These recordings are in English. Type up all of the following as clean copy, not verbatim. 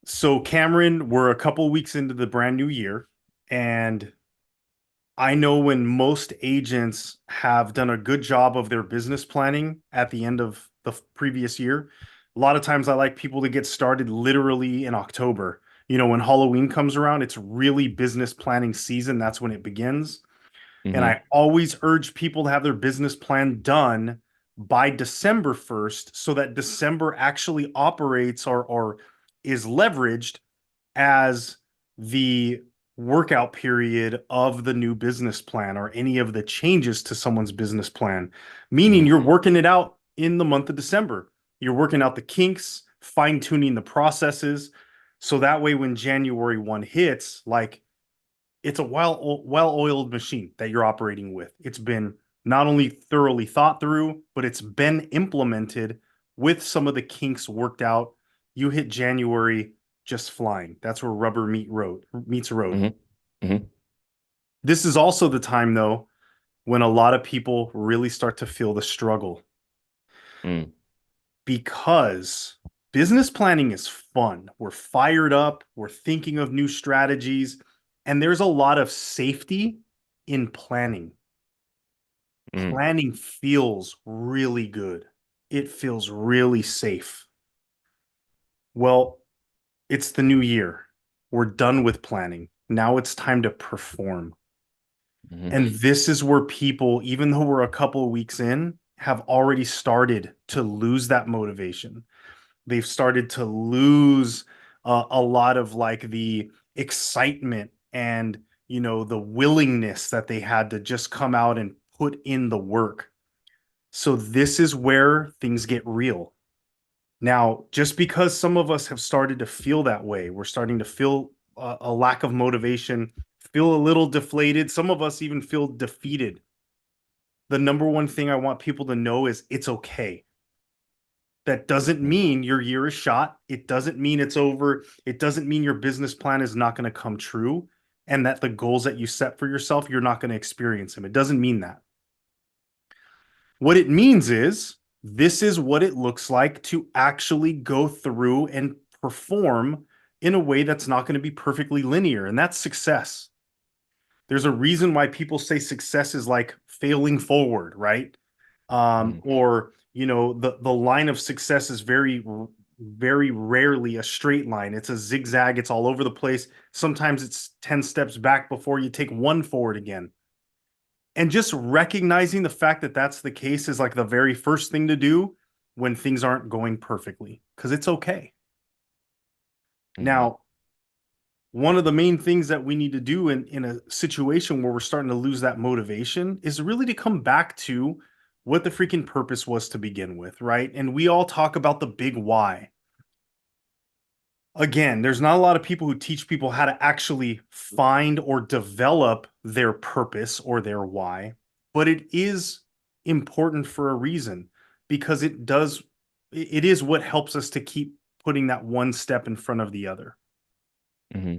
So, Cameron, we're a couple weeks into the brand new year, and I know when most agents have done a good job of their business planning at the end of the previous year. A lot of times I like people to get started literally in October. When Halloween comes around, it's really business planning season. That's when it begins. And hmm I always urge people to have their business plan done by December 1st so that December actually operates or is leveraged as the workout period of the new business plan or any of the changes to someone's business plan, meaning hmm you're working it out in the month of December. You're working out the kinks, fine tuning the processes. So that way, when January 1 hits, like it's a well-oiled machine that you're operating with. It's been not only thoroughly thought through, but it's been implemented with some of the kinks worked out. You hit January just flying. That's where rubber meets road. hmm hmm This is also the time though when a lot of people really start to feel the struggle mm because business planning is fun. We're fired up, we're thinking of new strategies, and there's a lot of safety in planning. mm Planning feels really good. It feels really safe. Well, it's the new year. We're done with planning. Now it's time to perform. hmm And this is where people, even though we're a couple of weeks in, have already started to lose that motivation. They've started to lose a lot of like the excitement and, the willingness that they had to just come out and put in the work. So this is where things get real. Now, just because some of us have started to feel that way, we're starting to feel a lack of motivation, feel a little deflated. Some of us even feel defeated. The number one thing I want people to know is it's okay. That doesn't mean your year is shot. It doesn't mean it's over. It doesn't mean your business plan is not going to come true and that the goals that you set for yourself, you're not going to experience them. It doesn't mean that. What it means is this is what it looks like to actually go through and perform in a way that's not going to be perfectly linear. And that's success. There's a reason why people say success is like failing forward, right? hmm Or the line of success is very rarely a straight line. It's a zigzag. It's all over the place. Sometimes it's 10 steps back before you take one forward again. And just recognizing the fact that that's the case is like the very first thing to do when things aren't going perfectly, because it's okay. hmm Now, one of the main things that we need to do in a situation where we're starting to lose that motivation is really to come back to what the freaking purpose was to begin with, right? And we all talk about the big why. Again, there's not a lot of people who teach people how to actually find or develop their purpose or their why, but it is important for a reason because it is what helps us to keep putting that one step in front of the other. hmm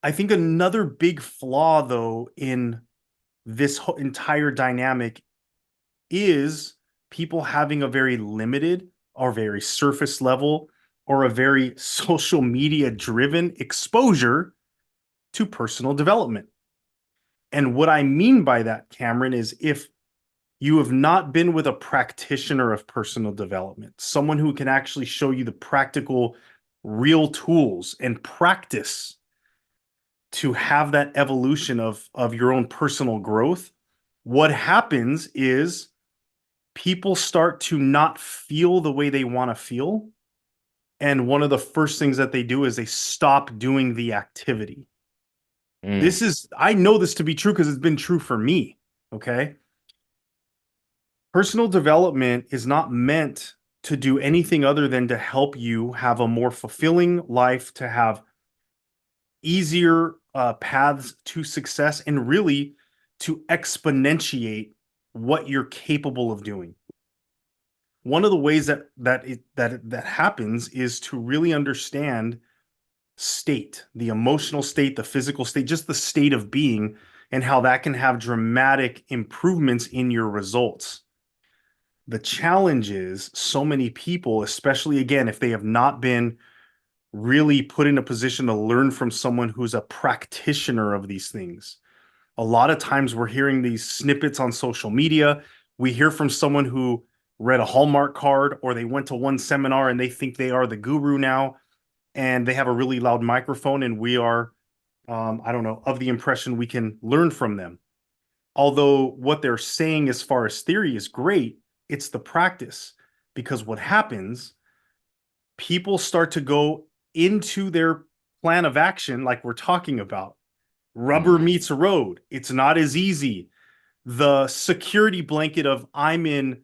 I think another big flaw, though, in this whole entire dynamic is people having a very limited or very surface level or a very social media driven exposure to personal development. And what I mean by that, Cameron, is if you have not been with a practitioner of personal development, someone who can actually show you the practical, real tools and practice to have that evolution of your own personal growth, what happens is people start to not feel the way they want to feel. And one of the first things that they do is they stop doing the activity. mm I know this to be true because it's been true for me. Okay. Personal development is not meant to do anything other than to help you have a more fulfilling life, to have easier paths to success, and really to exponentiate what you're capable of doing. One of the ways that happens is to really understand state, the emotional state, the physical state, just the state of being, and how that can have dramatic improvements in your results. The challenge is so many people, especially again, if they have not been really put in a position to learn from someone who's a practitioner of these things. A lot of times we're hearing these snippets on social media. We hear from someone who read a Hallmark card or they went to one seminar and they think they are the guru now and they have a really loud microphone and we are, I don't know, of the impression we can learn from them. Although what they're saying as far as theory is great, it's the practice. Because what happens, people start to go into their plan of action like we're talking about. Rubber Mm, meets road. It's not as easy. The security blanket of I'm in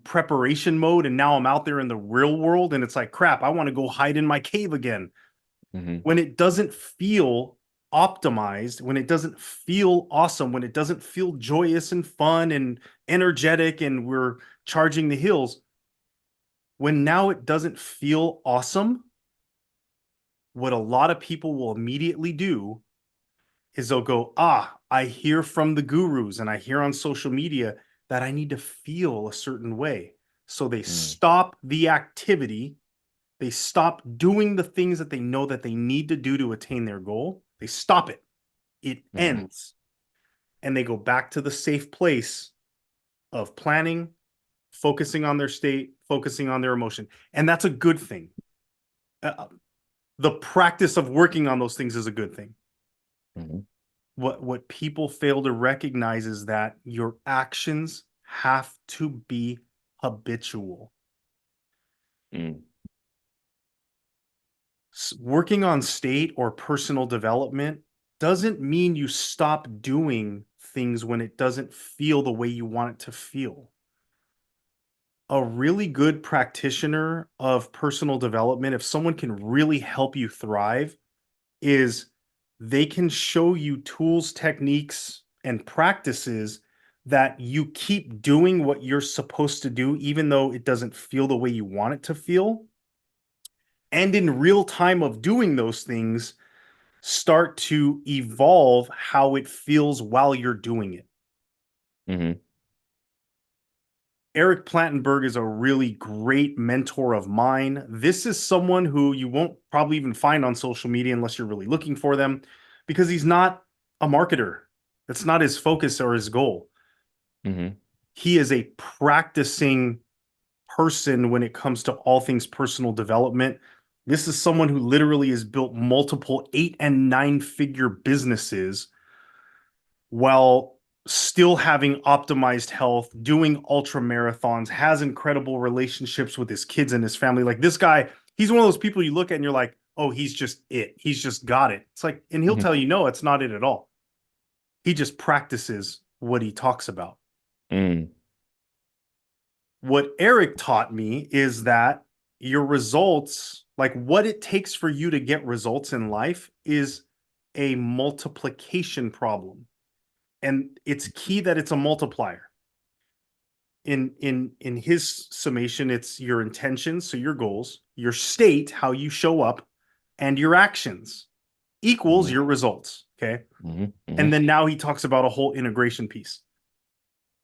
preparation mode and now I'm out there in the real world and it's like crap, I want to go hide in my cave again. mhm, When it doesn't feel optimized, when it doesn't feel awesome, when it doesn't feel joyous and fun and energetic and we're charging the hills, when now it doesn't feel awesome, what a lot of people will immediately do is they'll go, I hear from the gurus and I hear on social media that I need to feel a certain way. So they mm, stop the activity. They stop doing the things that they know that they need to do to attain their goal. They stop it. It mhm, ends. And they go back to the safe place of planning, focusing on their state, focusing on their emotion. And that's a good thing. Uh, the practice of working on those things is a good thing. mhm, What people fail to recognize is that your actions have to be habitual. mm, Working on state or personal development doesn't mean you stop doing things when it doesn't feel the way you want it to feel. A really good practitioner of personal development, if someone can really help you thrive, is they can show you tools, techniques, and practices that you keep doing what you're supposed to do, even though it doesn't feel the way you want it to feel. And in real time of doing those things, start to evolve how it feels while you're doing it. mhm, Eric Plattenberg is a really great mentor of mine. This is someone who you won't probably even find on social media unless you're really looking for them because he's not a marketer. That's not his focus or his goal. mhm, He is a practicing person when it comes to all things personal development. This is someone who literally has built multiple 8 and 9 figure businesses while still having optimized health, doing ultra marathons, has incredible relationships with his kids and his family. Like this guy, he's one of those people you look at and you're like, oh, he's just it. He's just got it. It's like, and he'll mhm, tell you, no, it's not it at all. He just practices what he talks about. mm, What Eric taught me is that your results, like what it takes for you to get results in life, is a multiplication problem. And it's key that it's a multiplier. In his summation, it's your intentions, so your goals, your state, how you show up, and your actions equals mhm, your results. Okay. mhm, And mhm, then now he talks about a whole integration piece.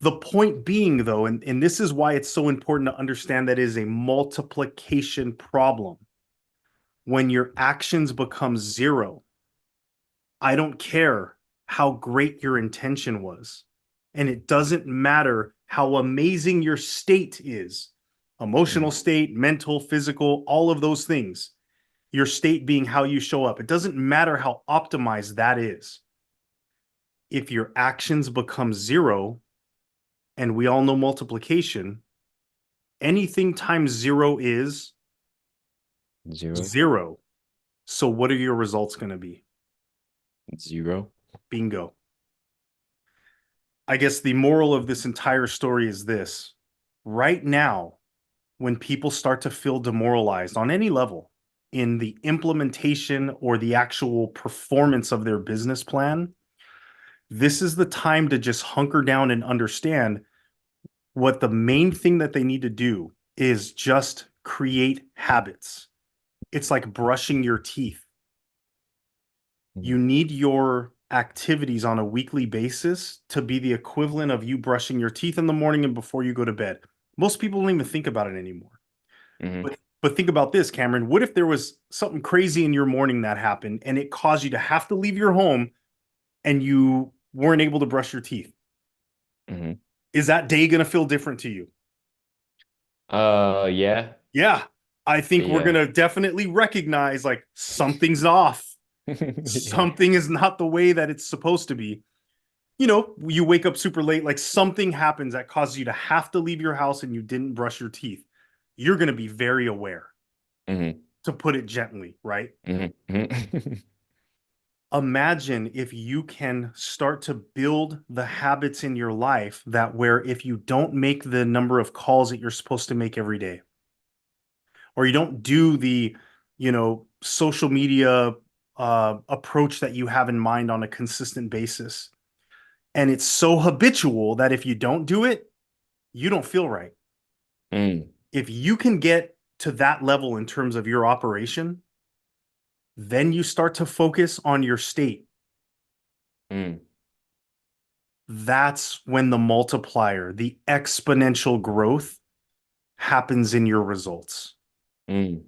The point being, though, and this is why it's so important to understand that it is a multiplication problem. When your actions become zero, I don't care how great your intention was. And it doesn't matter how amazing your state is, emotional mm, state, mental, physical, all of those things. Your state being how you show up. It doesn't matter how optimized that is. If your actions become zero, and we all know multiplication, anything times zero is zero, zero. So, what are your results going to be? zero. Bingo. I guess the moral of this entire story is this: right now, when people start to feel demoralized on any level in the implementation or the actual performance of their business plan, this is the time to just hunker down and understand what the main thing that they need to do is just create habits. It's like brushing your teeth. You Mhm, need your activities on a weekly basis to be the equivalent of you brushing your teeth in the morning and before you go to bed. Most people don't even think about it anymore. mhm, But But think about this, Cameron. What if there was something crazy in your morning that happened and it caused you to have to leave your home and you weren't able to brush your teeth? Hmm. Is that day going to feel different to you? Yeah. Yeah. I think we're going Yeah. to definitely recognize like something's off. Yeah. Something is not the way that it's supposed to be. You wake up super late, like something happens that causes you to have to leave your house and you didn't brush your teeth. You're going to be very aware, Hmm. to put it gently, right? Hmm. Imagine if you can start to build the habits in your life that where if you don't make the number of calls that you're supposed to make every day, or you don't do the, social media approach that you have in mind on a consistent basis, and it's so habitual that if you don't do it, you don't feel right. Mm, If you can get to that level in terms of your operation, then you start to focus on your state. mm, That's when the multiplier, the exponential growth happens in your results. mm,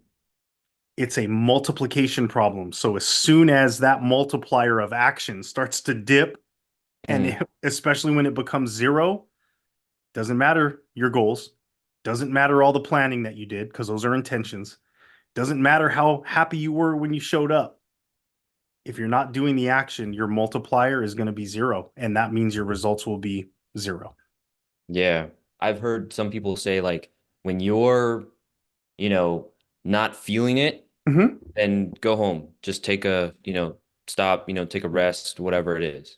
It's a multiplication problem. So as soon as that multiplier of action starts to dip, and mm. especially when it becomes zero, doesn't matter your goals, doesn't matter all the planning that you did, because those are intentions, doesn't matter how happy you were when you showed up. If you're not doing the action, your multiplier is going to be zero. And that means your results will be zero. Yeah. I've heard some people say like when you're, you know, not feeling it, Mm-hmm. then go home. Just take a, stop, take a rest, whatever it is.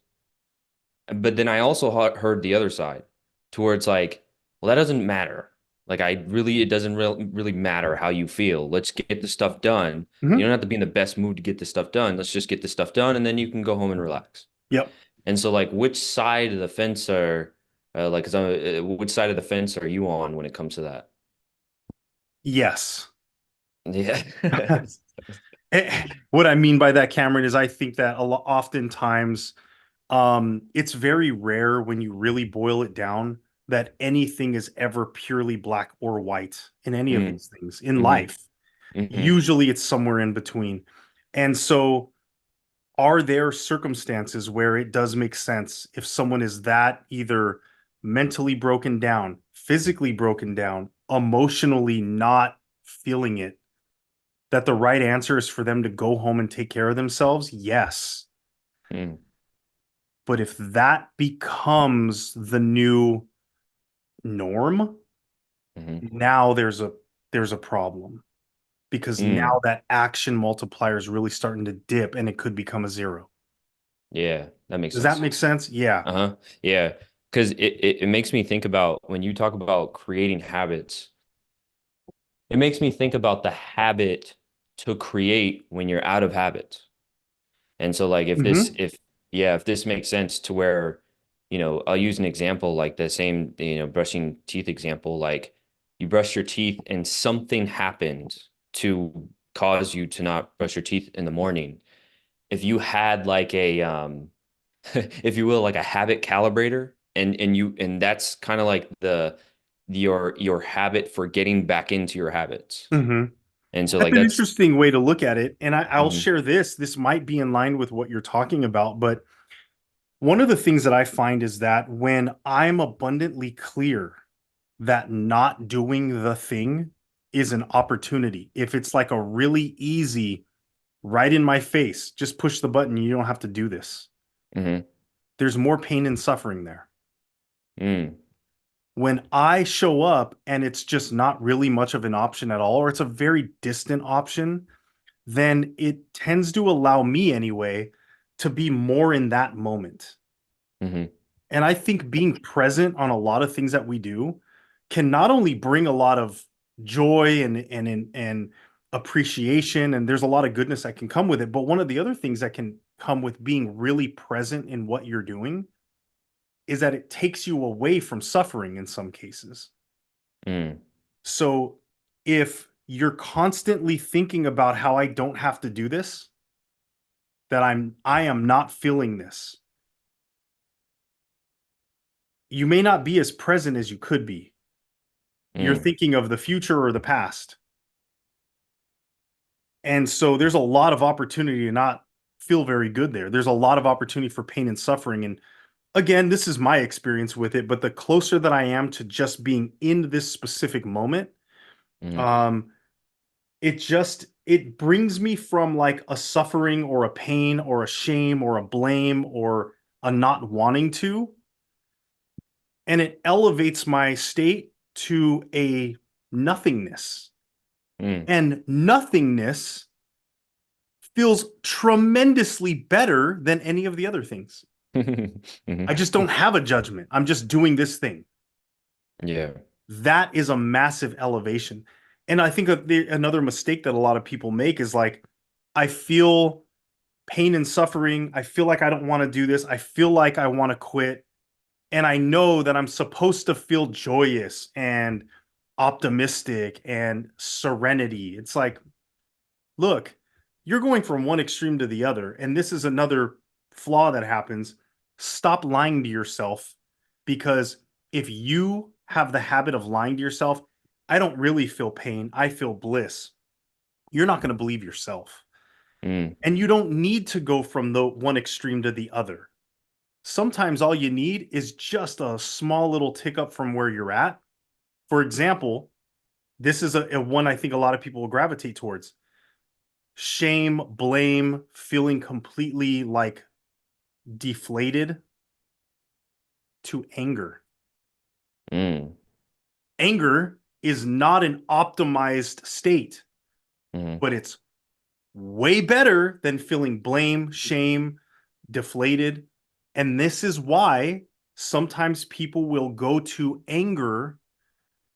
But then I also heard the other side to where it's like, well, that doesn't matter. Like it doesn't really matter how you feel. Let's get the stuff done. You Mm-hmm. don't have to be in the best mood to get this stuff done. Let's just get the stuff done and then you can go home and relax. Yep. And so like which side of the fence which side of the fence are you on when it comes to that? Yes. Yeah. What I mean by that, Cameron, is I think that oftentimes it's very rare when you really boil it down that anything is ever purely black or white in any of Mm, these things in hmm. life. Hmm. Usually it's somewhere in between. And so, are there circumstances where it does make sense if someone is that either mentally broken down, physically broken down, emotionally not feeling it, that the right answer is for them to go home and take care of themselves? Yes. Mm, But if that becomes the new norm, hmm. now there's a problem because now Mm. that action multiplier is really starting to dip and it could become a zero. Yeah, that makes Does that sense. make sense? Yeah. Uh-huh. Yeah. Because it makes me think about when you talk about creating habits, it makes me think about the habit to create when you're out of habits. And so like Hmm. if this makes sense to where, I'll use an example like the same, brushing teeth example, like you brush your teeth and something happened to cause you to not brush your teeth in the morning. If you had like a if you will, like a habit calibrator, and that's kind of like your habit for getting back into your habits. Hmm. And so That's like an that's interesting way to look at it. And I'll mhm, share this. This might be in line with what you're talking about. But one of the things that I find is that when I'm abundantly clear that not doing the thing is an opportunity, if it's like a really easy, right in my face, just push the button, you don't have to do this. mhm, There's more pain and suffering there. mm, When I show up and it's just not really much of an option at all, or it's a very distant option, then it tends to allow me anyway to be more in that moment. mhm, And I think being present on a lot of things that we do can not only bring a lot of joy and appreciation, and there's a lot of goodness that can come with it. But one of the other things that can come with being really present in what you're doing is that it takes you away from suffering in some cases. mm, So if you're constantly thinking about how I don't have to do this, that I am not feeling this, you may not be as present as you could be. You're mm, thinking of the future or the past. And so there's a lot of opportunity to not feel very good there. There's a lot of opportunity for pain and suffering. And again, this is my experience with it, but the closer that I am to just being in this specific moment, Hmm. um, it brings me from like a suffering or a pain or a shame or a blame or a not wanting to, and it elevates my state to a nothingness. Mm. And nothingness feels tremendously better than any of the other things. I Hmm. just don't have a judgment. I'm just doing this thing. Yeah. That is a massive elevation. And I think that another mistake that a lot of people make is like, I feel pain and suffering. I feel like I don't want to do this. I feel like I want to quit. And I know that I'm supposed to feel joyous and optimistic and serenity. It's like, look, you're going from one extreme to the other. And this is another flaw that happens. Stop lying to yourself, because if you have the habit of lying to yourself, I don't really feel pain, I feel bliss. You're not going to believe yourself. Mm. And you don't need to go from the one extreme to the other. Sometimes all you need is just a small little tick up from where you're at. For example, this is a one I think a lot of people will gravitate towards: shame, blame, feeling completely like deflated, to anger. Mm. Anger is not an optimized state, Hmm. but it's way better than feeling blame, shame, deflated. And this is why sometimes people will go to anger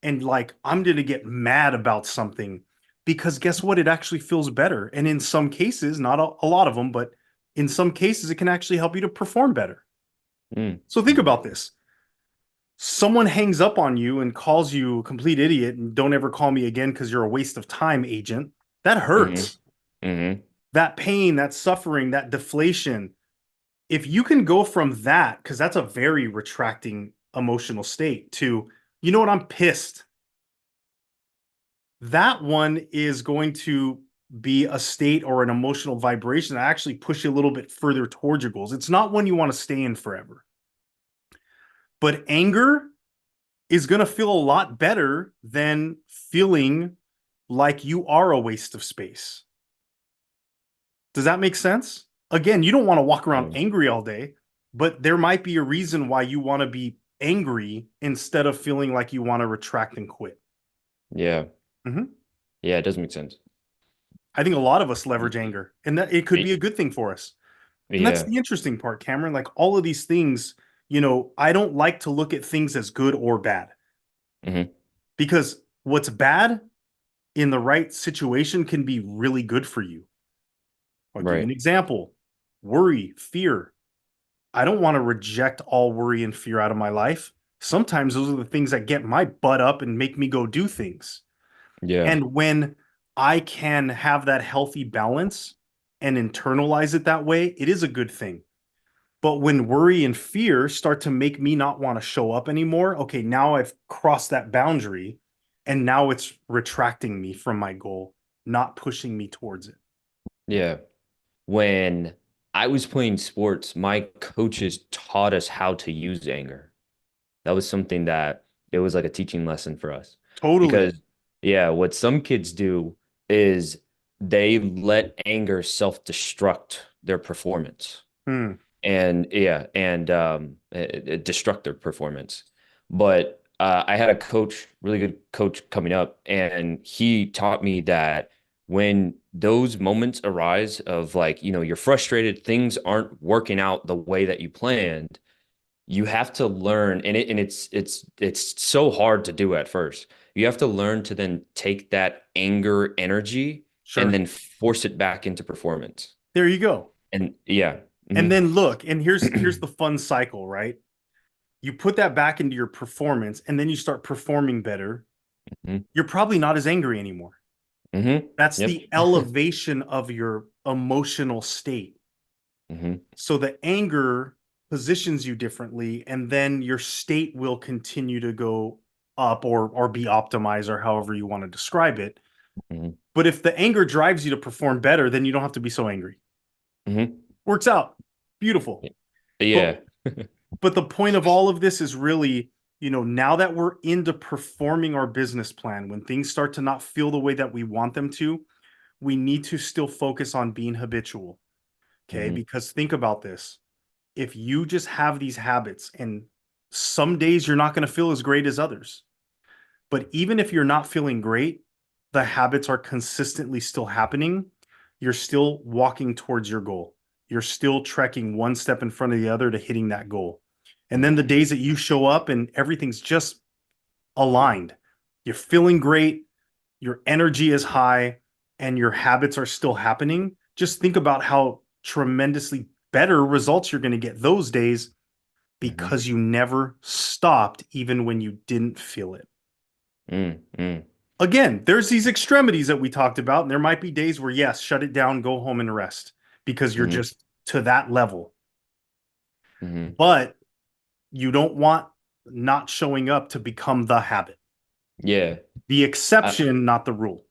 and like, I'm going to get mad about something, because guess what? It actually feels better. And in some cases, not a lot of them, but in some cases, it can actually help you to perform better. Mm. So think about this. Someone hangs up on you and calls you a complete idiot and don't ever call me again because you're a waste of time, agent. That Hmm. hurts. Hmm. That pain, that suffering, that deflation. If you can go from that, because that's a very retracting emotional state, to, you know what, I'm pissed. That one is going to be a state or an emotional vibration that actually push you a little bit further towards your goals. It's not one you want to stay in forever. But anger is going to feel a lot better than feeling like you are a waste of space. Does that make sense? Again, you don't want to walk around Yeah. angry all day, but there might be a reason why you want to be angry instead of feeling like you want to retract and quit. Yeah. Mhm. Yeah. It does make sense. I think a lot of us leverage anger, and that it could be a good thing for us. And that's Yeah. the interesting part, Cameron. Like all of these things, I don't like to look at things as good or bad, Hmm. because what's bad in the right situation can be really good for you. I'll give you an Right. example: worry, fear. I don't want to reject all worry and fear out of my life. Sometimes those are the things that get my butt up and make me go do things. Yeah. And when I can have that healthy balance and internalize it that way, it is a good thing. But when worry and fear start to make me not want to show up anymore, okay, now I've crossed that boundary, and now it's retracting me from my goal, not pushing me towards it. Yeah. When I was playing sports, my coaches taught us how to use anger. That was something that it was like a teaching lesson for us. Totally. Because, yeah, what some kids do is they let anger self-destruct their performance. Hmm. And yeah, and it destruct their performance. But I had a coach, really good coach coming up, and he taught me that when those moments arise of like, you're frustrated, things aren't working out the way that you planned, you have to learn, and it's so hard to do at first. You have to learn to then take that anger energy and Sure. then force it back into performance. There you go. And yeah. And Mhm. then look, and here's the fun cycle, right? You put that back into your performance, and then you start performing better. Mhm. You're probably not as angry anymore. Mhm. That's Yep. the elevation of your emotional state. Mhm. So the anger positions you differently, and then your state will continue to go up or be optimized, or however you want to describe it. Hmm. But if the anger drives you to perform better, then you don't have to be so angry. Hmm. Works out. Beautiful. But Yeah. but the point of all of this is really, now that we're into performing our business plan, when things start to not feel the way that we want them to, we need to still focus on being habitual. Okay? Hmm. Because think about this. If you just have these habits, and some days you're not going to feel as great as others, but even if you're not feeling great, the habits are consistently still happening. You're still walking towards your goal. You're still trekking one step in front of the other to hitting that goal. And then the Hmm. days that you show up and everything's just aligned, you're feeling great, your energy is high, and your habits are still happening. Just think about how tremendously better results you're going to get those days Hmm. because you never stopped, even when you didn't feel it. Mm. Again, there's these extremities that we talked about, and there might be days where, yes, shut it down, go home and rest because you're Hmm. just to that level. Hmm. But you don't want not showing up to become the habit, Yeah. the I, exception, not the rule.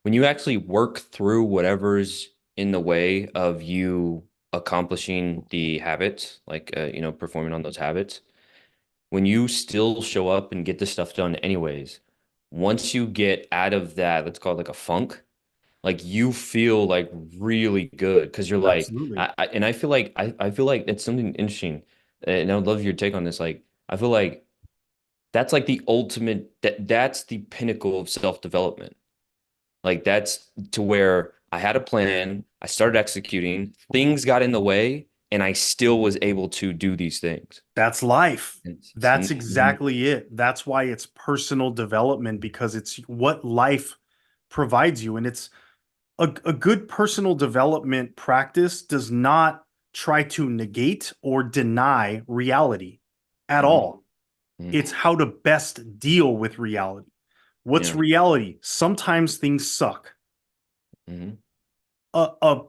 when you actually work through whatever's in the way of you accomplishing the habits, like performing on those habits, when you still show up and get the stuff done anyways, once you get out of that, let's call it like a funk, like you feel like really good because you're like, Absolutely. and I feel like I feel like it's something interesting, and I would love your take on this. Like, I feel like that's like the ultimate, that's the pinnacle of self-development. Like that's to where I had a plan, I started executing, things got in the way, and I still was able to do these things. That's life. That's Mhm. exactly it. That's why it's personal development, because it's what life provides you. And it's a good personal development practice does not try to negate or deny reality at Mhm. all. Mhm. It's how to best deal with reality. What's Yeah. reality? Sometimes things suck. Mhm. A, a,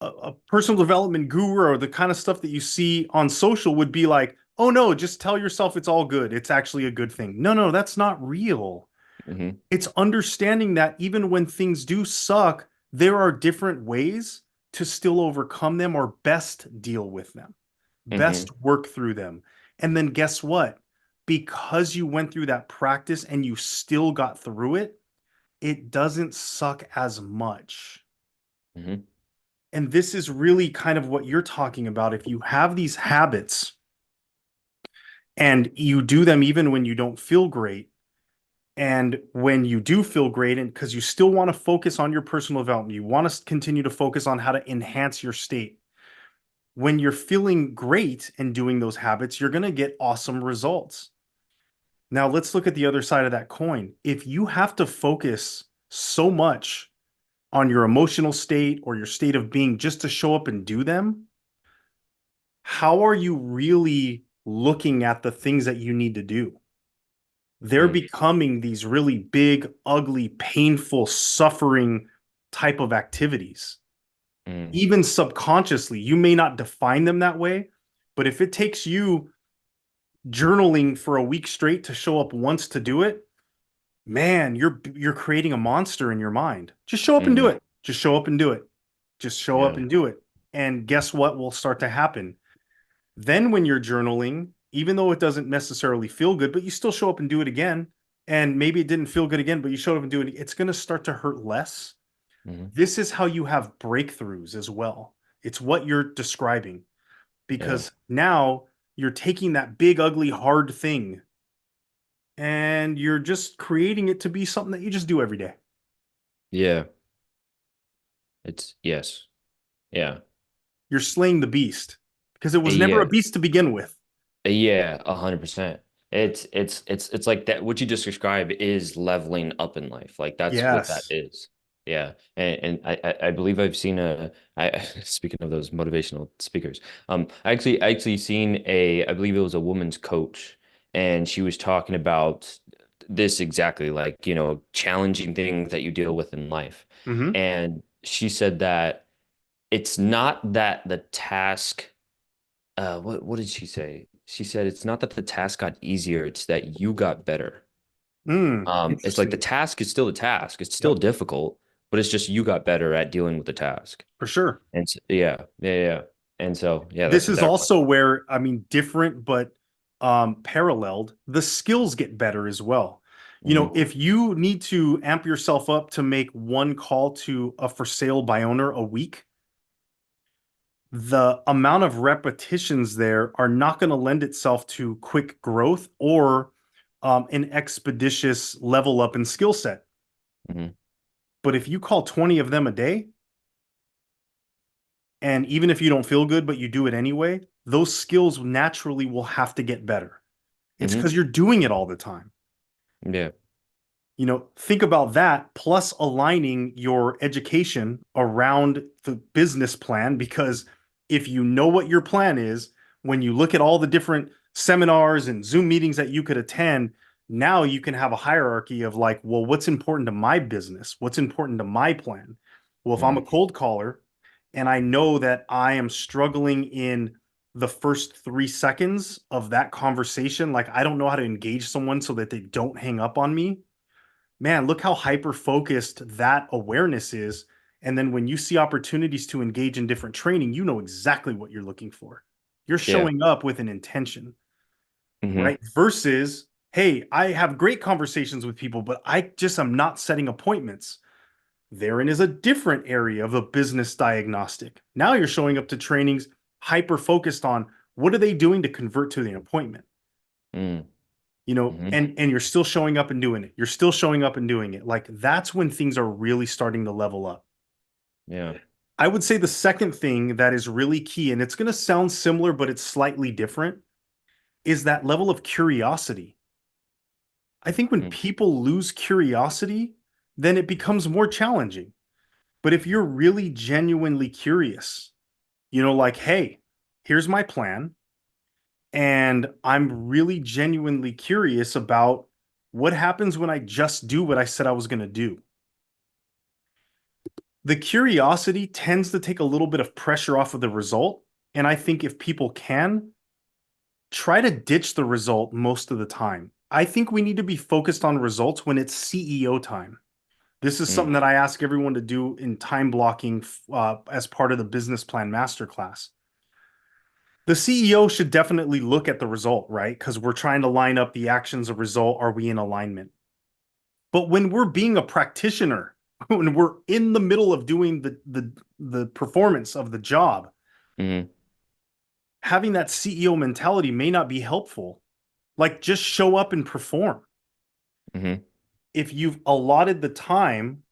a personal development guru or the kind of stuff that you see on social would be like, oh no, just tell yourself it's all good. It's actually a good thing. No, no, that's not real. Mhm. It's understanding that even when things do suck, there are different ways to still overcome them or best deal with them, best Mhm. work through them. And then guess what? Because you went through that practice and you still got through it, it doesn't suck as much. Mhm. And this is really kind of what you're talking about. If you have these habits and you do them even when you don't feel great, and when you do feel great, and because you still want to focus on your personal development, you want to continue to focus on how to enhance your state. When you're feeling great and doing those habits, you're going to get awesome results. Now, let's look at the other side of that coin. If you have to focus so much on your emotional state or your state of being just to show up and do them, how are you really looking at the things that you need to do? They're Mhm. becoming these really big, ugly, painful, suffering type of activities. Mhm. Even subconsciously, you may not define them that way, but if it takes you journaling for a week straight to show up once to do it, man, you're creating a monster in your mind. Just show up and do Mhm. it. Just show up and do it. Just show up Yeah. and do it. And guess what will start to happen? Then when you're journaling, even though it doesn't necessarily feel good, but you still show up and do it again, and maybe it didn't feel good again, but you showed up and do it, it's going to start to hurt less. Mhm. This is how you have breakthroughs as well. It's what you're describing, Yeah. because now you're taking that big, ugly, hard thing and you're just creating it to be something that you just do every day. Yeah. It's yes. Yeah. You're slaying the beast because it was never a Yeah. beast to begin with. Yeah, 100%. It's like that. What you just described is leveling up in life. Like that's what that Yes. is. Yeah, and I believe I've seen a. I speaking of those motivational speakers, I actually seen a. I believe it was a woman's coach, and she was talking about this exactly, like challenging things that you deal with in life, Hmm. and she said that it's not that the task what did she say? She said it's not that the task got easier, it's that you got better. It's like the Interesting. task is still the task. It's still Yep, difficult, but it's just you got better at dealing with the task. for sure. And so, yeah, yeah, yeah. And so, yeah, This that's what is that. also where, I mean, different but paralleled, the skills get better as well. You know, Hmm. if you need to amp yourself up to make one call to a for sale by owner a week, the amount of repetitions there are not going to lend itself to quick growth or an expeditious level up in skill set. Hmm. But if you call 20 of them a day, and even if you don't feel good, but you do it anyway, those skills naturally will have to get better. It's Hmm. because you're doing it all the time. Yeah. You know, think about that plus aligning your education around the business plan. Because if you know what your plan is, when you look at all the different seminars and Zoom meetings that you could attend, now you can have a hierarchy of like, well, what's important to my business? What's important to my plan? Well, if I'm a Hmm. cold caller and I know that I am struggling in the first 3 seconds of that conversation, like I don't know how to engage someone so that they don't hang up on me, man, look how hyper focused that awareness is. And then when you see opportunities to engage in different training, you know exactly what you're looking for. You're Yeah. showing up with an intention, Hmm. right? Versus, hey, I have great conversations with people, but I just am not setting appointments. Therein is a different area of a business diagnostic. Now you're showing up to trainings hyper focused on what are they doing to convert to the appointment, Hmm. you know, Hmm. and you're still showing up and doing it. You're still showing up and doing it. Like that's when things are really starting to level up. Yeah. I would say the second thing that is really key, and it's going to sound similar, but it's slightly different, is that level of curiosity. I think when Hmm. people lose curiosity, then it becomes more challenging. But if you're really genuinely curious, you know, like, hey, here's my plan. And I'm really genuinely curious about what happens when I just do what I said I was going to do. The curiosity tends to take a little bit of pressure off of the result. And I think if people can, try to ditch the result most of the time. I think we need to be focused on results when it's CEO time. This is Hmm. something that I ask everyone to do in time blocking as part of the business plan masterclass. The CEO should definitely look at the result, right? Because we're trying to line up the actions of result. Are we in alignment? But when we're being a practitioner, when we're in the middle of doing the performance of the job, Hmm. having that CEO mentality may not be helpful. Like just show up and perform. Hmm. If you've allotted the time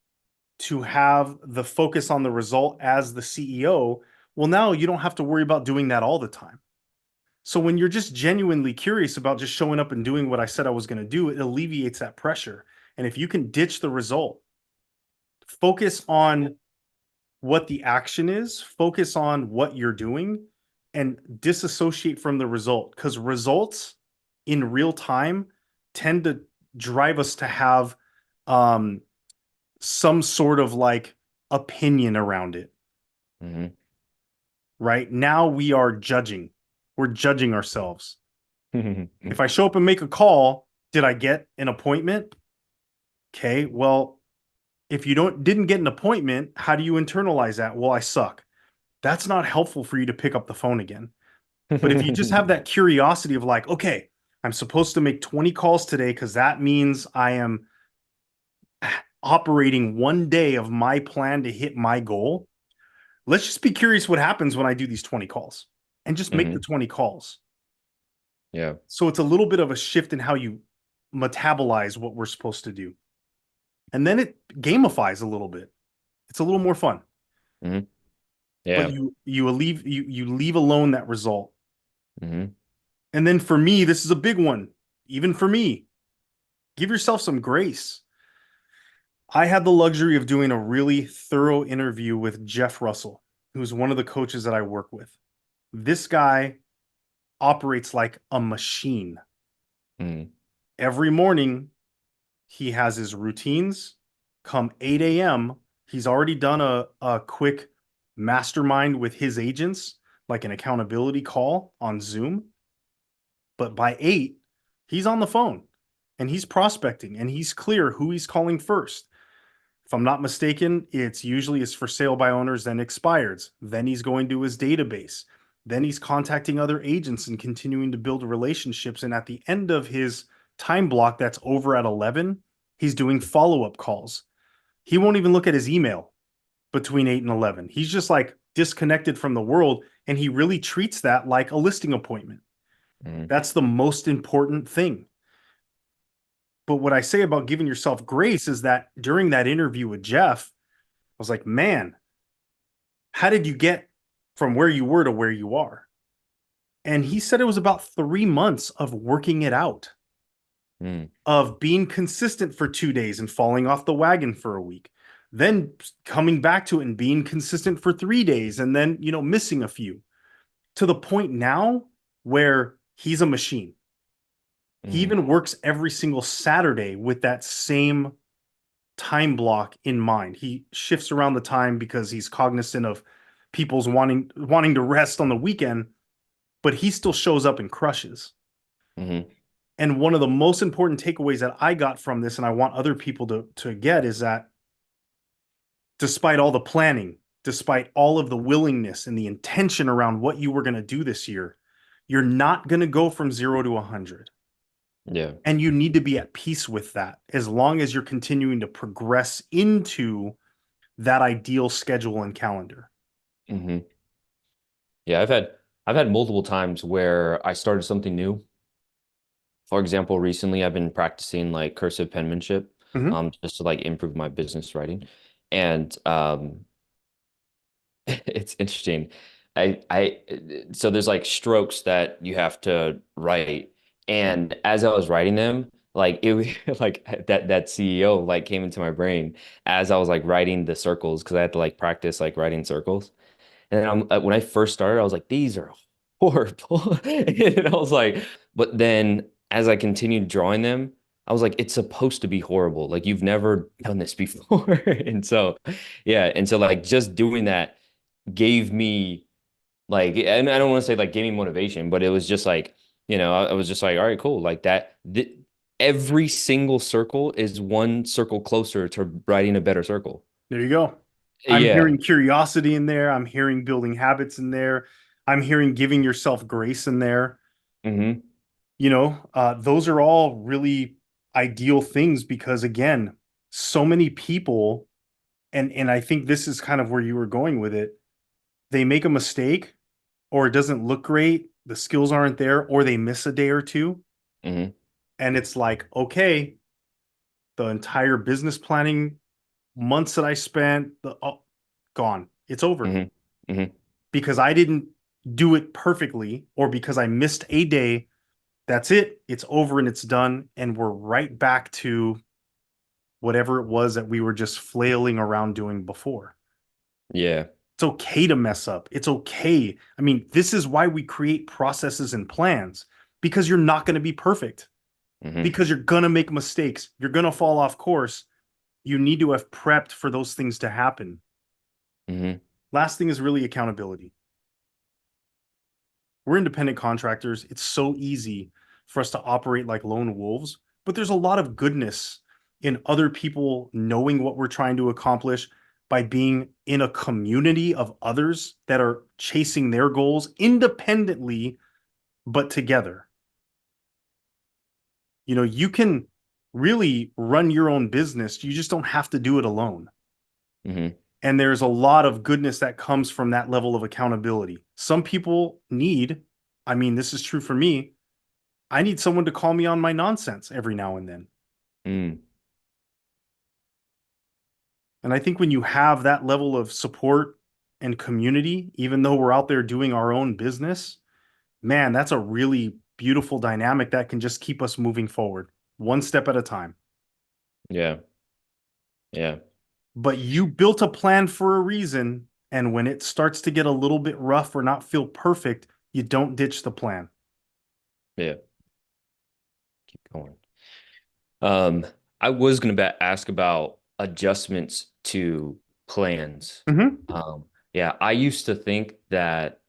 to have the focus on the result as the CEO, well, now you don't have to worry about doing that all the time. So when you're just genuinely curious about just showing up and doing what I said I was going to do, it alleviates that pressure. And if you can ditch the result, focus on what the action is, focus on what you're doing, and disassociate from the result. Because results in real time tend to drive us to have um, some sort of like opinion around it. Hmm. Right now, we are judging. We're judging ourselves. Hmm. If I show up and make a call, did I get an appointment? Okay, well, if you didn't get an appointment, how do you internalize that? Well, I suck. That's not helpful for you to pick up the phone again. But if you just have that curiosity of like, okay, I'm supposed to make 20 calls today because that means I am operating one day of my plan to hit my goal. Let's just be curious what happens when I do these 20 calls and just make the 20 calls. Yeah. So it's a little bit of a shift in how you metabolize what we're supposed to do. And then it gamifies a little bit. It's a little more fun. Hmm. But Yeah. you leave alone that result. Hmm. And then for me, this is a big one. Even for me, give yourself some grace. I had the luxury of doing a really thorough interview with Jeff Russell, who's one of the coaches that I work with. This guy operates like a machine. Hmm. Every morning, he has his routines. Come 8 a.m., he's already done a quick mastermind with his agents, like an accountability call on Zoom. But by 8, he's on the phone. and he's prospecting and he's clear who he's calling first. If I'm not mistaken, it's usually is for sale by owners, then expireds. Then he's going to his database. Then he's contacting other agents and continuing to build relationships. And at the end of his time block that's over at 11, he's doing follow-up calls. He won't even look at his email between 8 and 11. He's just like disconnected from the world. And he really treats that like a listing appointment. Mhm. That's the most important thing. But what I say about giving yourself grace is that during that interview with Jeff, I was like, man, how did you get from where you were to where you are? And he said it was about 3 months of working it out, Mm. of being consistent for 2 days and falling off the wagon for a week, then coming back to it and being consistent for 3 days and then, missing a few to the point now where he's a machine. He Mhm. even works every single Saturday with that same time block in mind. He shifts around the time because he's cognizant of people's wanting to rest on the weekend, but he still shows up and crushes. Mhm. And one of the most important takeaways that I got from this, and I want other people to get, is that despite all the planning, despite all of the willingness and the intention around what you were going to do this year, you're not going to go from 0 to 100. Yeah. And you need to be at peace with that as long as you're continuing to progress into that ideal schedule and calendar. Mhm. Yeah, I've had multiple times where I started something new. For example, recently I've been practicing like cursive penmanship, Mhm. just to like improve my business writing. And it's interesting. I so there's like strokes that you have to write. And as I was writing them, like like that CEO like came into my brain as I was like writing the circles because I had to like practice like writing circles. And then when I first started, I was like, these are horrible. And I was like, but then as I continued drawing them, I was like, it's supposed to be horrible. Like you've never done this before. And so, yeah. And so like just doing that gave me like, and I don't want to say like gave me motivation, but it was just like, I was just like, all right, cool. Like that, every single circle is one circle closer to writing a better circle. There you go. I'm Yeah. hearing curiosity in there. I'm hearing building habits in there. I'm hearing giving yourself grace in there. Hmm. Those are all really ideal things because, again, so many people, and I think this is kind of where you were going with it. They make a mistake, or it doesn't look great. The skills aren't there, or they miss a day or two, Hmm. and it's like, okay, the entire business planning months that I spent, gone. It's over Hmm. Hmm. because I didn't do it perfectly or because I missed a day. That's it. It's over and it's done. And we're right back to whatever it was that we were just flailing around doing before. Yeah. It's okay to mess up. It's okay. I mean, this is why we create processes and plans because you're not going to be perfect, Hmm. because you're going to make mistakes. You're going to fall off course. You need to have prepped for those things to happen. Hmm. Last thing is really accountability. We're independent contractors. It's so easy for us to operate like lone wolves, but there's a lot of goodness in other people knowing what we're trying to accomplish by being in a community of others that are chasing their goals independently, but together. You can really run your own business. You just don't have to do it alone. Hmm. And there's a lot of goodness that comes from that level of accountability. Some people need, I mean, this is true for me. I need someone to call me on my nonsense every now and then. Mm. And I think when you have that level of support and community, even though we're out there doing our own business, man, that's a really beautiful dynamic that can just keep us moving forward one step at a time. Yeah. Yeah. But you built a plan for a reason. And when it starts to get a little bit rough or not feel perfect, you don't ditch the plan. Yeah. Keep going. Um, I was gonna ask about adjustments to plans. Mhm. Yeah, I used to think that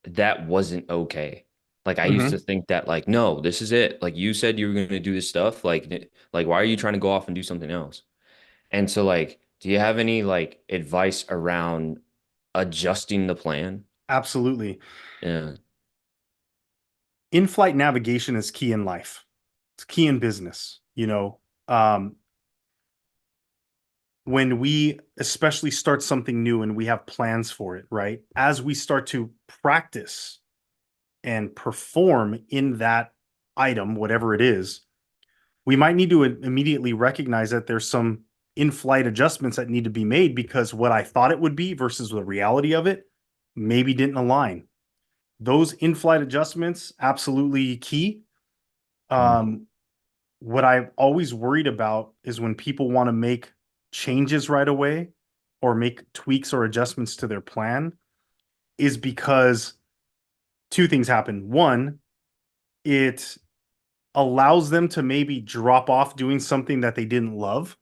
that wasn't okay. Like I used to Hmm. think that like, no, this is it. Like you said you were going to do this stuff. Like why are you trying to go off and do something else? And so like, do you have any like advice around adjusting the plan? Absolutely. Yeah. In-flight navigation is key in life. It's key in business. Um, when we especially start something new and we have plans for it, right? As we start to practice and perform in that item, whatever it is, we might need to immediately recognize that there's some in-flight adjustments that need to be made because what I thought it would be versus the reality of it maybe didn't align. Those in-flight adjustments, absolutely key. Mm, Um, what I've always worried about is when people want to make changes right away or make tweaks or adjustments to their plan, is because two things happen. One, it allows them to maybe drop off doing something that they didn't love,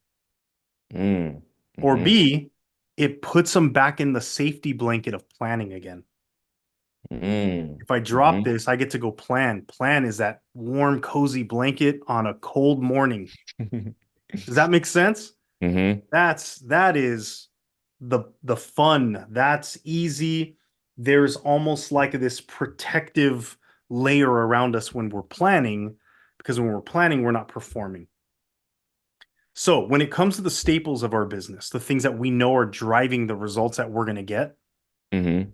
mm, or mm-hmm, B, it puts them back in the safety blanket of planning again. mm, If I drop mm-hmm, this, I get to go plan. Plan is that warm, cozy blanket on a cold morning. Does that make sense? mm-hmm, That is the fun. That's easy. There's almost like this protective layer around us when we're planning, because when we're planning, we're not performing. So when it comes to the staples of our business, the things that we know are driving the results that we're going to get, mm-hmm,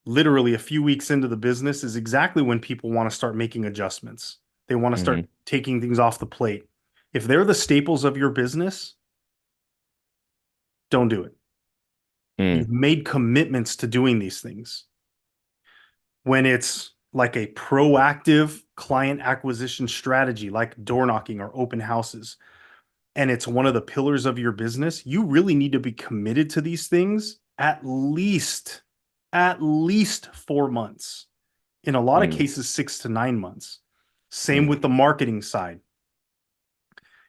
literally a few weeks into the business is exactly when people want to start making adjustments. They want to mm-hmm, start taking things off the plate. If they're the staples of your business, don't do it. mm, You've made commitments to doing these things. When it's like a proactive client acquisition strategy, like door knocking or open houses, and it's one of the pillars of your business, you really need to be committed to these things at least 4 months. In a lot of mm. cases, 6 to 9 months. Same Mm. with the marketing side.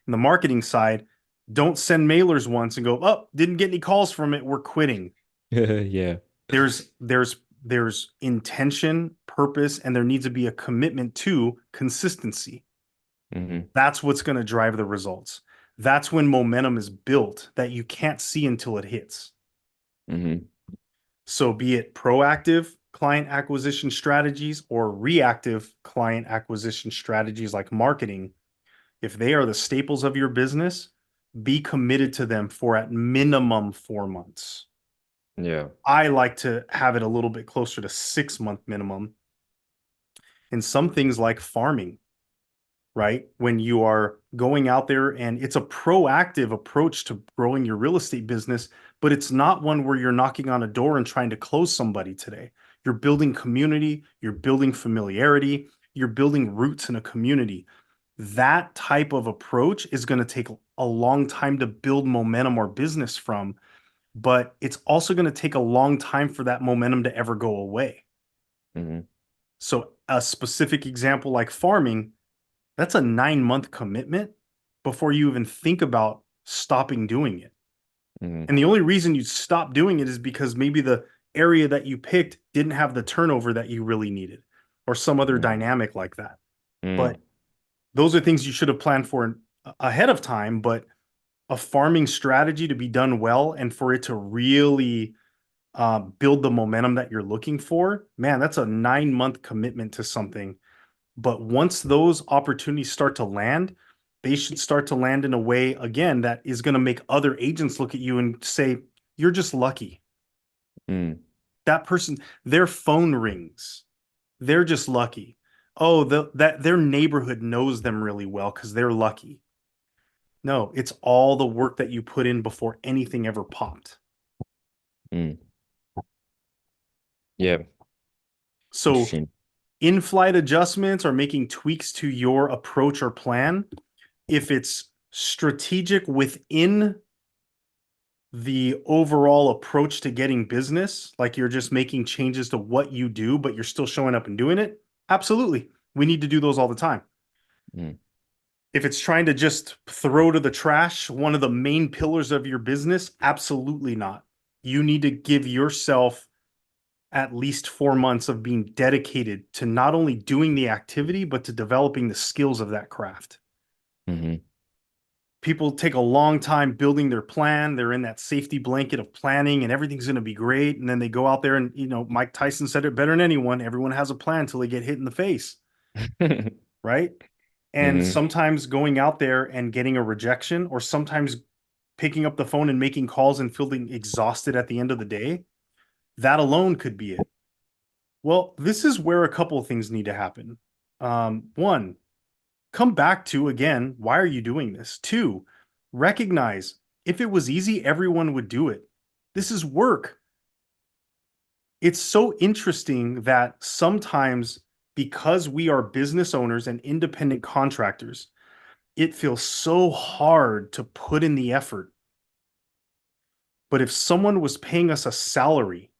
In the marketing side, don't send mailers once and go, oh, didn't get any calls from it. We're quitting. Yeah. There's intention, purpose, and there needs to be a commitment to consistency. Mm-hmm, That's what's going to drive the results. That's when momentum is built that you can't see until it hits. mm-hmm, So be it proactive client acquisition strategies or reactive client acquisition strategies like marketing, if they are the staples of your business, be committed to them for at minimum 4 months. yeah. I like to have it a little bit closer to 6 month minimum. And some things like farming, right? When you are going out there and it's a proactive approach to growing your real estate business, but it's not one where you're knocking on a door and trying to close somebody today. You're building community, you're building familiarity, you're building roots in a community. That type of approach is going to take a long time to build momentum or business from, but it's also going to take a long time for that momentum to ever go away. Mm-hmm, So, a specific example like farming, that's a 9 month commitment before you even think about stopping doing it. mm-hmm, And the only reason you stop doing it is because maybe the area that you picked didn't have the turnover that you really needed or some other mm-hmm, dynamic like that. mm, But those are things you should have planned for ahead of time. But a farming strategy to be done well and for it to really build the momentum that you're looking for, man, that's a 9 month commitment to something. But once those opportunities start to land, they should start to land in a way, again, that is going to make other agents look at you and say, you're just lucky. mm, That person, their phone rings. They're just lucky. Oh, that their neighborhood knows them really well because they're lucky. No, it's all the work that you put in before anything ever popped. mm. Yeah. So Interesting. in-flight adjustments or making tweaks to your approach or plan, if it's strategic within the overall approach to getting business, like you're just making changes to what you do, but you're still showing up and doing it, absolutely. We need to do those all the time. Mm, If it's trying to just throw to the trash one of the main pillars of your business, absolutely not. You need to give yourself at least 4 months of being dedicated to not only doing the activity, but to developing the skills of that craft. Hmm. People take a long time building their plan. They're in that safety blanket of planning and everything's going to be great. And then they go out there and, Mike Tyson said it better than anyone. Everyone has a plan until they get hit in the face, right? And Hmm. sometimes going out there and getting a rejection, or sometimes picking up the phone and making calls and feeling exhausted at the end of the day, that alone could be it. Well, this is where a couple of things need to happen. One, come back to again, why are you doing this? Two, recognize if it was easy, everyone would do it. This is work. It's so interesting that sometimes, because we are business owners and independent contractors, it feels so hard to put in the effort. But if someone was paying us a salary,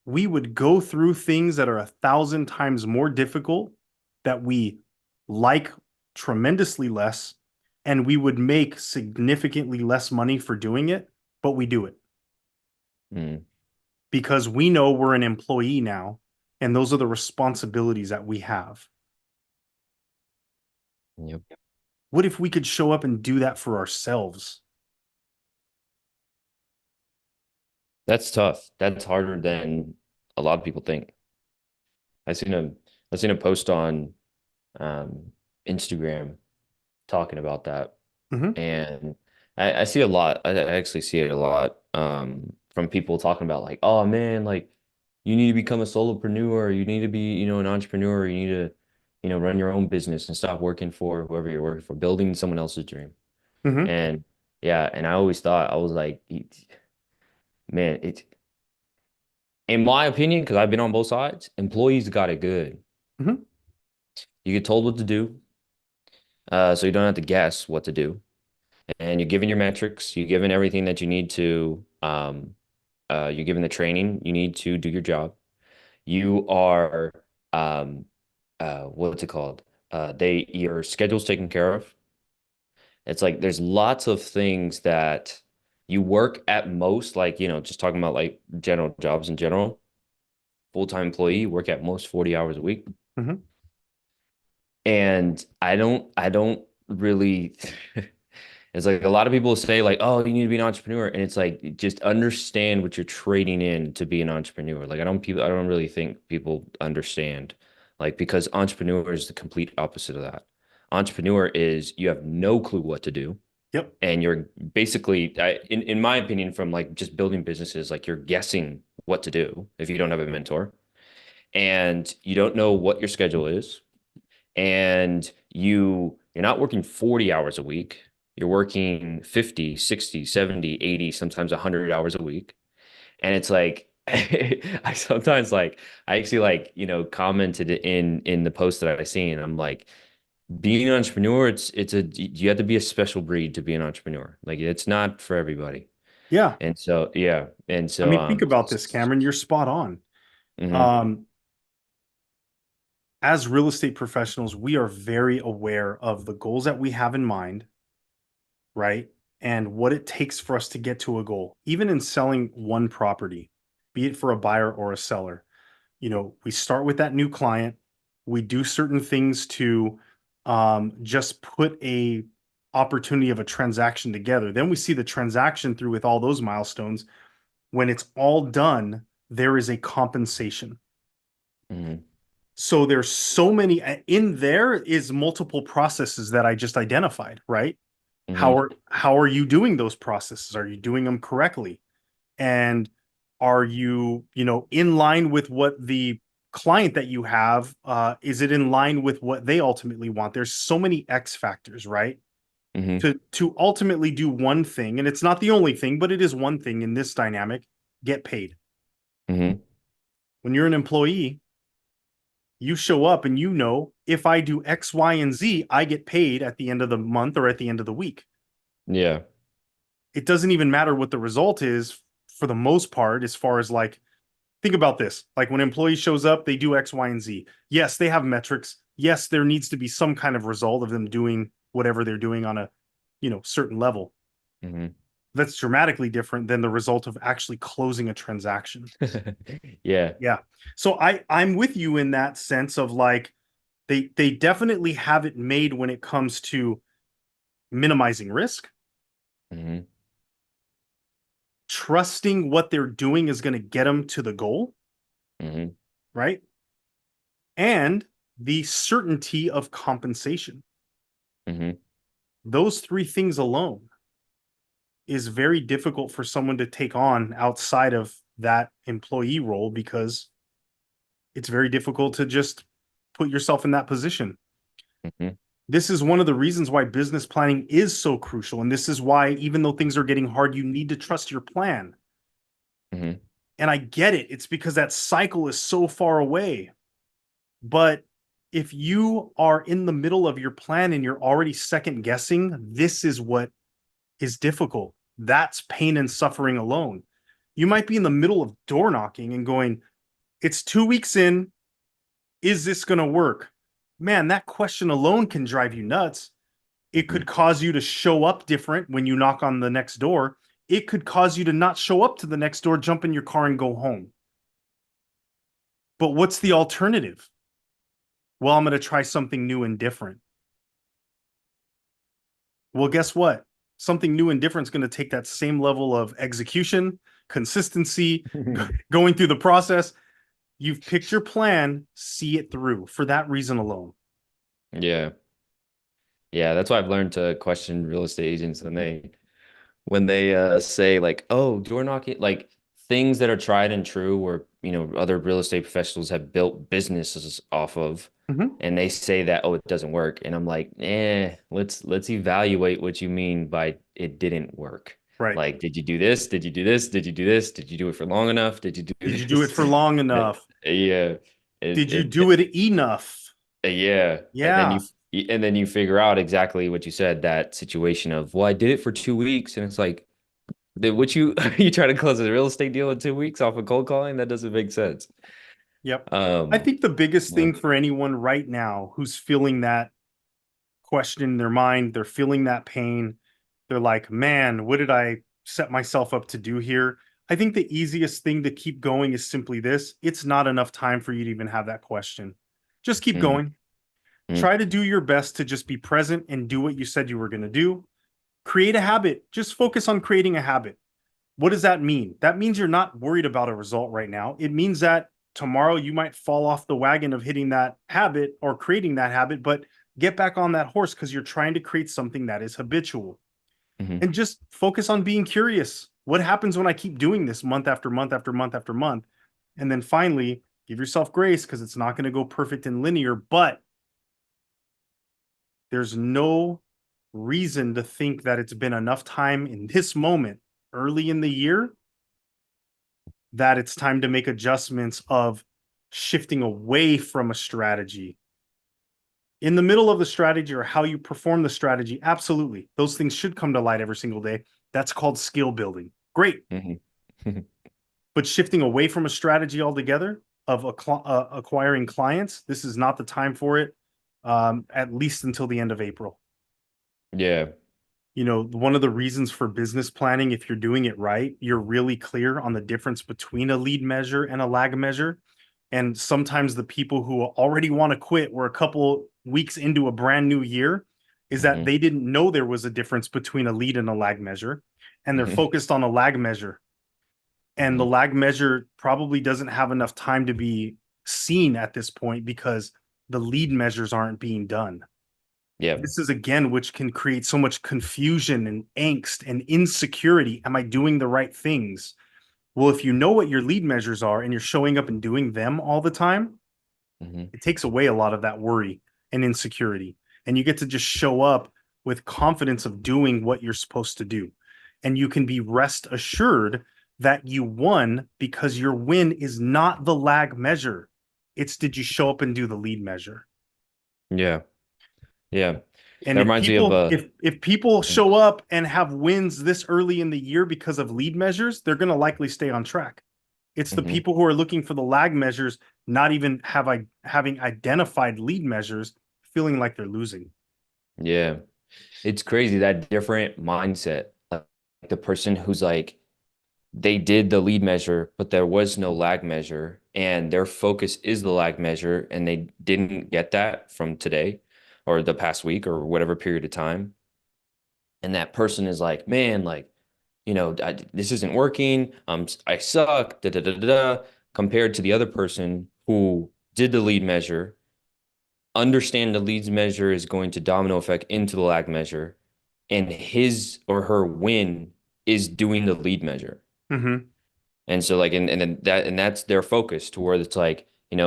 we would go through things that are 1,000 times more difficult, that we like tremendously less, and we would make significantly less money for doing it, but we do it Mm. because we know we're an employee now, and those are the responsibilities that we have. Yep. What if we could show up and do that for ourselves? That's tough. That's harder than a lot of people think. I seen a I seen a post on um, Instagram talking about that, Mm-hmm, and I see a lot. I actually see it a lot from people talking about like, oh man, like you need to become a solopreneur. You need to be, an entrepreneur. You need to, run your own business and stop working for whoever you're working for, building someone else's dream. mm-hmm, And yeah, and I always thought I was like, man, it's in my opinion, because I've been on both sides, employees got it good. mm-hmm, You get told what to do, so you don't have to guess what to do. And you're given your metrics, you're given everything that you need to, you're given the training you need to do your job. You are, um, what's it called? Your schedule's taken care of. It's like there's lots of things that you work at most, like, just talking about like general jobs in general, full-time employee, you work at most 40 hours a week. mm-hmm. And I don't really it's like a lot of people say like, oh, you need to be an entrepreneur. And it's like just understand what you're trading in to be an entrepreneur. Like I don't really think people understand. Like because entrepreneur is the complete opposite of that. Entrepreneur is you have no clue what to do. Yep. And you're basically, in my opinion, from like just building businesses, like you're guessing what to do if you don't have a mentor and you don't know what your schedule is and you're not working 40 hours a week. You're working 50, 60, 70, 80, sometimes 100 hours a week. And it's like I sometimes like I actually like, commented in the post that I seen. I'm like, being an entrepreneur, you have to be a special breed to be an entrepreneur. Like it's not for everybody. Yeah. And so yeah. And I so mean, think about this, Cameron. You're spot on. mhm, Um, as real estate professionals, we are very aware of the goals that we have in mind, right? And what it takes for us to get to a goal, even in selling one property, be it for a buyer or a seller. We start with that new client. We do certain things to just put a opportunity of a transaction together. Then we see the transaction through with all those milestones. When it's all done, there is a compensation. mhm, So there's so many in there is multiple processes that I just identified, right? mhm, How are you doing those processes? Are you doing them correctly? And are you, in line with what the client that you have, is it in line with what they ultimately want? There's so many X factors, right? mhm, To ultimately do one thing, and it's not the only thing, but it is one thing in this dynamic, get paid. mhm. When you're an employee, you show up and if I do X, Y, and Z, I get paid at the end of the month or at the end of the week. Yeah. It doesn't even matter what the result is for the most part, as far as like, think about this. Like when an employee shows up, they do X, Y, and Z. Yes, they have metrics. Yes, there needs to be some kind of result of them doing whatever they're doing on a, certain level. Mhm. That's dramatically different than the result of actually closing a transaction. Yeah. Yeah. So I'm with you in that sense of like they definitely have it made when it comes to minimizing risk, Hmm. trusting what they're doing is going to get them to the goal, Hmm. right? And the certainty of compensation. Hmm. Those three things alone is very difficult for someone to take on outside of that employee role because it's very difficult to just put yourself in that position. Hmm. This is one of the reasons why business planning is so crucial. And this is why, even though things are getting hard, you need to trust your plan. Hmm. And I get it. It's because that cycle is so far away. But if you are in the middle of your plan and you're already second guessing, this is what is difficult. That's pain and suffering alone. You might be in the middle of door knocking and going, it's 2 weeks in. Is this going to work? Man, that question alone can drive you nuts. It Hmm. could cause you to show up different when you knock on the next door. It could cause you to not show up to the next door, jump in your car, and go home. But what's the alternative? Well, I'm going to try something new and different. Well, guess what? Something new and different is going to take that same level of execution, consistency, going through the process. You've picked your plan, see it through for that reason alone. Yeah. Yeah. That's why I've learned to question real estate agents when they say like, oh, door knocking, like things that are tried and true where, other real estate professionals have built businesses off of, Mm-hmm. and they say that, oh, it doesn't work. And I'm like, let's evaluate what you mean by it didn't work. Right. Like, did you do this? Did you do this? Did you do this? Did you do it for long enough? Did you do Did you do it this? for long enough? Yeah. Did you do it enough? Yeah. And then Yeah. you figure out exactly what you said, that situation of, well, I did it for 2 weeks. And it's like, what you try to close a real estate deal in 2 weeks off of cold calling? That doesn't make sense. Yep. I Um, think the biggest yeah. thing for anyone right now who's feeling that question in their mind, they're feeling that pain, they're like, man, what did I set myself up to do here? I think the easiest thing to keep going is simply this: it's not enough time for you to even have that question. Just keep Mm, going. mm, Try to do your best to just be present and do what you said you were going to do. Create a habit. Just focus on creating a habit. What does that mean? That means you're not worried about a result right now. It means that tomorrow you might fall off the wagon of hitting that habit or creating that habit, but get back on that horse because you're trying to create something that is habitual. mhm. And just focus on being curious. What happens when I keep doing this month after month after month after month? And then finally, give yourself grace because it's not going to go perfect and linear, but there's no reason to think that it's been enough time in this moment early in the year that it's time to make adjustments of shifting away from a strategy. In the middle of the strategy or how you perform the strategy, absolutely. Those things should come to light every single day. That's called skill building. Great. Mhm. But shifting away from a strategy altogether of acquiring clients, this is not the time for it, at least until the end of April. Yeah. One of the reasons for business planning, if you're doing it right, you're really clear on the difference between a lead measure and a lag measure. And sometimes the people who already want to quit were a couple weeks into a brand new year, is that Hmm. they didn't know there was a difference between a lead and a lag measure. And they're Hmm. focused on a lag measure. And the Hmm. lag measure probably doesn't have enough time to be seen at this point because the lead measures aren't being done. Yeah. This is again, which can create so much confusion and angst and insecurity. Am I doing the right things? Well, if you know what your lead measures are and you're showing up and doing them all the time, Hmm. it takes away a lot of that worry and insecurity. And you get to just show up with confidence of doing what you're supposed to do. And you can be rest assured that you won because your win is not the lag measure. It's did you show up and do the lead measure? Yeah. Yeah. And That if reminds me of people if people mm, show up and have wins this early in the year because of lead measures, they're going to likely stay on track. It's the mhm. people who are looking for the lag measures, not even having identified lead measures, feeling like they're losing. Yeah. It's crazy, that different mindset. the person who's like they did the lead measure, but there was no lag measure, and their focus is the lag measure, and they didn't get that from today or the past week or whatever period of time. And that person is like, man, like, this isn't working. I suck, da da da da da, compared to the other person who did the lead measure, understand the leads measure is going to domino effect into the lag measure, and his or her win is doing the lead measure. Mm-hmm. And so like and then that's their focus to where it's like,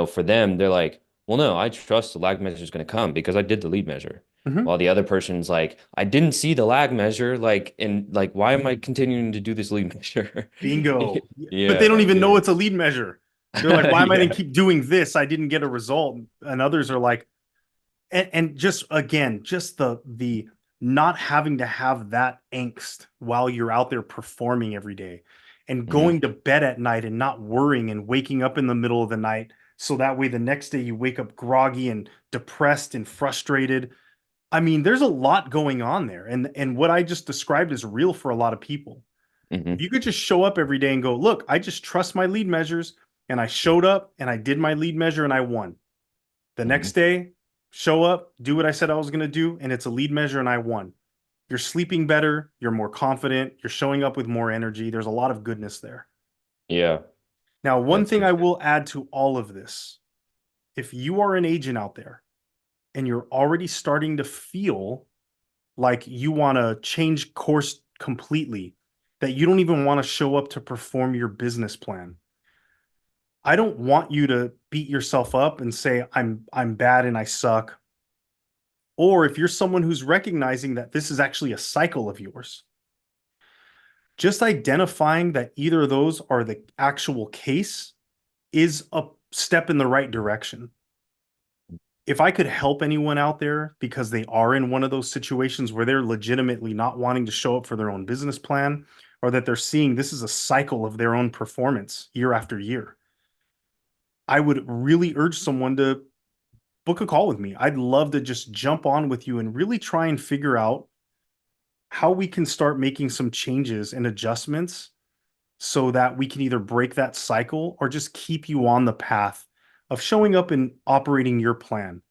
for them, they're like, well, no, I trust the lag measure is going to come because I did the lead measure. Mm-hmm. While the other person's like, I didn't see the lag measure, like, and like, why am I continuing to do this lead measure? Bingo. But they don't Yeah, even know yeah. it's a lead measure. They're like, why am I going to Yeah. keep doing this? I didn't get a result. And others are like, and just again, just the not having to have that angst while you're out there performing every day and Hmm. going to bed at night and not worrying and waking up in the middle of the night. So that way the next day you wake up groggy and depressed and frustrated. I mean, there's a lot going on there. And what I just described is real for a lot of people. If Hmm. you could just show up every day and go, look, I just trust my lead measures and I showed up and I did my lead measure and I won. The Hmm. next day, show up, do what I said I was going to do, and it's a lead measure and I won. You're sleeping better, you're more confident, you're showing up with more energy. There's a lot of goodness there. Yeah, Now, one that's thing for I sure. will add to all of this, if you are an agent out there and you're already starting to feel like you want to change course completely, that you don't even want to show up to perform your business plan, I don't want you to beat yourself up and say I'm bad and I suck. Or if you're someone who's recognizing that this is actually a cycle of yours, just identifying that either of those are the actual case is a step in the right direction. If I could help anyone out there because they are in one of those situations where they're legitimately not wanting to show up for their own business plan, or that they're seeing this is a cycle of their own performance year after year, I would really urge someone to book a call with me. I'd love to just jump on with you and really try and figure out how we can start making some changes and adjustments so that we can either break that cycle or just keep you on the path of showing up and operating your plan.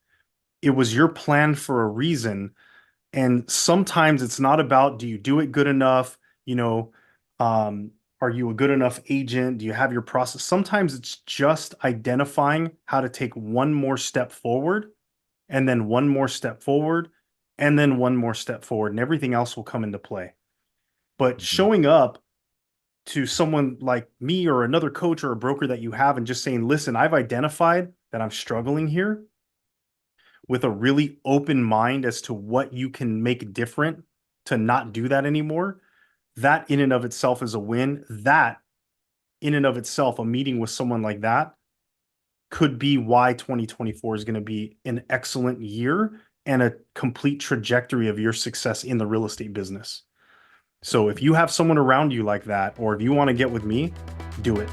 It was your plan for a reason. And sometimes it's not about do you do it good enough? You know, are you a good enough agent? Do you have your process? Sometimes it's just identifying how to take one more step forward and then one more step forward and then one more step forward, and everything else will come into play. But Mhm. showing up to someone like me or another coach or a broker that you have and just saying, listen, I've identified that I'm struggling here, with a really open mind as to what you can make different to not do that anymore, that in and of itself is a win. That in and of itself, a meeting with someone like that could be why 2024 is going to be an excellent year and a complete trajectory of your success in the real estate business. So if you have someone around you like that, or if you want to get with me, do it.